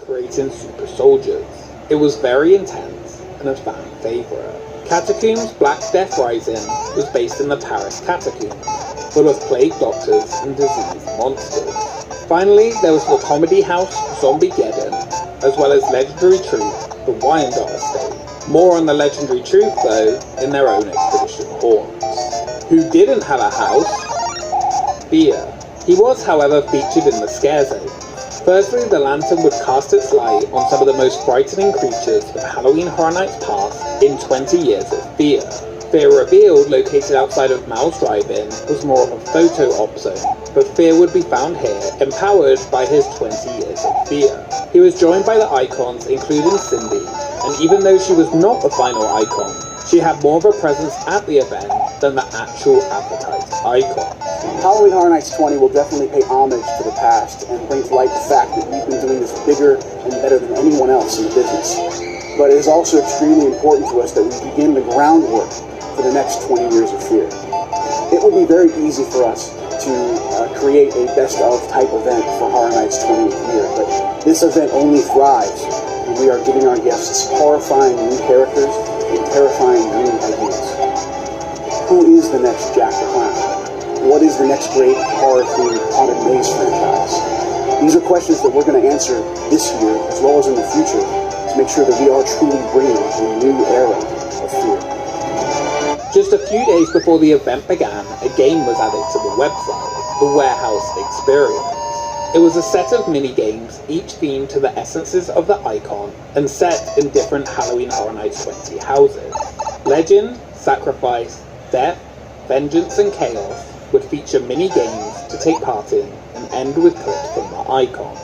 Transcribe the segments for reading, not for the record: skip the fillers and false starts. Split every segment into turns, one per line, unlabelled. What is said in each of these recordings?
creating super soldiers. It was very intense and a fan favourite. Catacombs Black Death Rising was based in the Paris Catacombs, full of plague doctors and diseased monsters. Finally, there was the comedy house Zombiegeddon, as well as legendary troupe, the Wyandotte Estate. More on the legendary troupe, though, in their own Expedition Haunts. Who didn't have a house? Fear. He was, however, featured in the Scare Zone. Firstly, the lantern would cast its light on some of the most frightening creatures of Halloween Horror Nights past in 20 years of Fear. Fear Revealed, located outside of Mal's Drive-In, was more of a photo op zone, but Fear would be found here, empowered by his 20 years of Fear. He was joined by the icons, including Cindy, and even though she was not the final icon, she had more of a presence at the event than the actual advertised icon.
Halloween Horror Nights 20 will definitely pay homage to the past and bring to light the fact that we've been doing this bigger and better than anyone else in the business. But it is also extremely important to us that we begin the groundwork for the next 20 years of Fear. It will be very easy for us to create a best of type event for Horror Nights 20th year, but this event only thrives when we are giving our guests horrifying new characters and terrifying new ideas. Who is the next Jack the Clown? What is the next great horror-themed Haunted Maze franchise? These are questions that we're going to answer this year, as well as in the future, to make sure that we are truly bringing a new era of Fear.
Just a few days before the event began, a game was added to the website, the Warehouse Experience. It was a set of mini-games, each themed to the essences of the icon, and set in different Halloween Horror Nights 20 houses. Legend, Sacrifice, Death, Vengeance, and Chaos would feature mini-games to take part in and end with clips from the icon.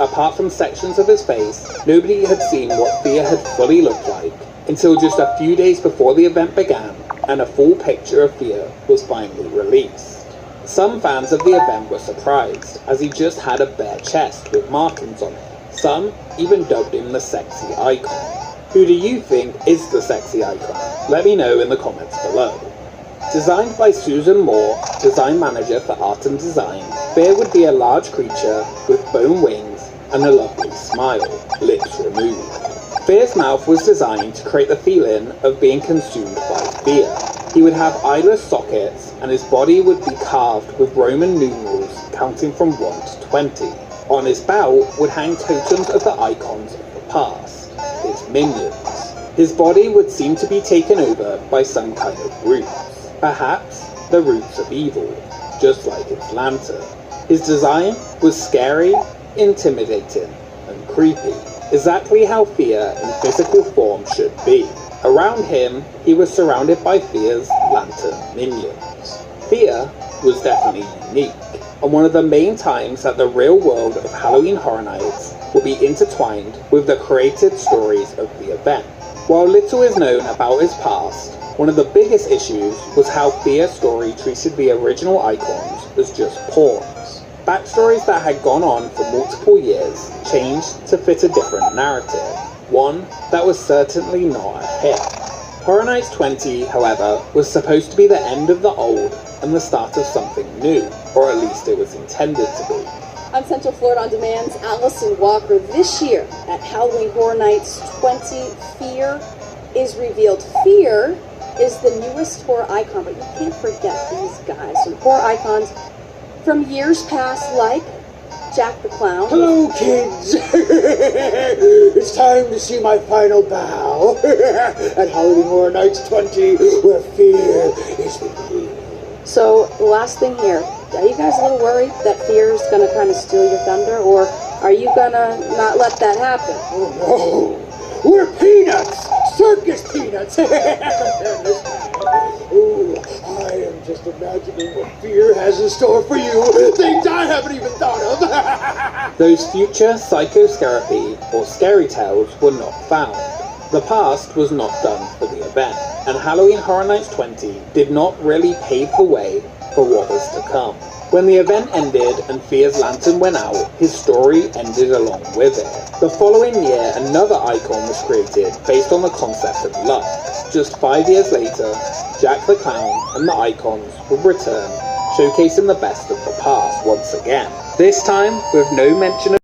Apart from sections of his face, nobody had seen what Fear had fully looked like until just a few days before the event began and a full picture of Fear was finally released. Some fans of the event were surprised, as he just had a bare chest with markings on it. Some even dubbed him the Sexy Icon. Who do you think is the Sexy Icon? Let me know in the comments below. Designed by Susan Moore, design manager for Art and Design, Fear would be a large creature with bone wings and a lovely smile, lips removed. Fear's mouth was designed to create the feeling of being consumed by fear. He would have eyeless sockets, and his body would be carved with Roman numerals counting from 1 to 20. On his belt would hang totems of the icons of the past, his minions. His body would seem to be taken over by some kind of roots. Perhaps the roots of evil, just like its lantern. His design was scary, intimidating, and creepy. Exactly how Fear in physical form should be. Around him, he was surrounded by Fear's lantern minions. Fear was definitely unique, and one of the main times that the real world of Halloween Horror Nights will be intertwined with the created stories of the event. While little is known about his past, one of the biggest issues was how Fear's story treated the original icons as just pawns. Backstories that had gone on for multiple years changed to fit a different narrative, one that was certainly not a hit. Horror Nights 20, however, was supposed to be the end of the old and the start of something new, or at least it was intended to be.
I'm Central Florida On Demand's Allison Walker. This year at Halloween Horror Nights 20, Fear is revealed. Fear is the newest horror icon, but you can't forget these guys. Some horror icons from years past, like Jack the Clown.
Hello, kids! It's time to see my final bow at Halloween Horror Nights 20, where Fear is revealed.
So, last thing here. Are you guys a little worried that Fear is going to kind of steal your thunder, or are you going to not let that happen?
Oh no! We're peanuts! Circus peanuts! Oh, I am just imagining what Fear has in store for you. Things I haven't even thought of.
Those future psychoscarapy or scary tales were not found. The past was not done for the event, and Halloween Horror Nights 20 did not really pave the way for what was to come. When the event ended and Fear's lantern went out, his story ended along with it. The following year, another icon was created based on the concept of luck. Just 5 years later, Jack the Clown and the icons would return, showcasing the best of the past once again. This time with no mention of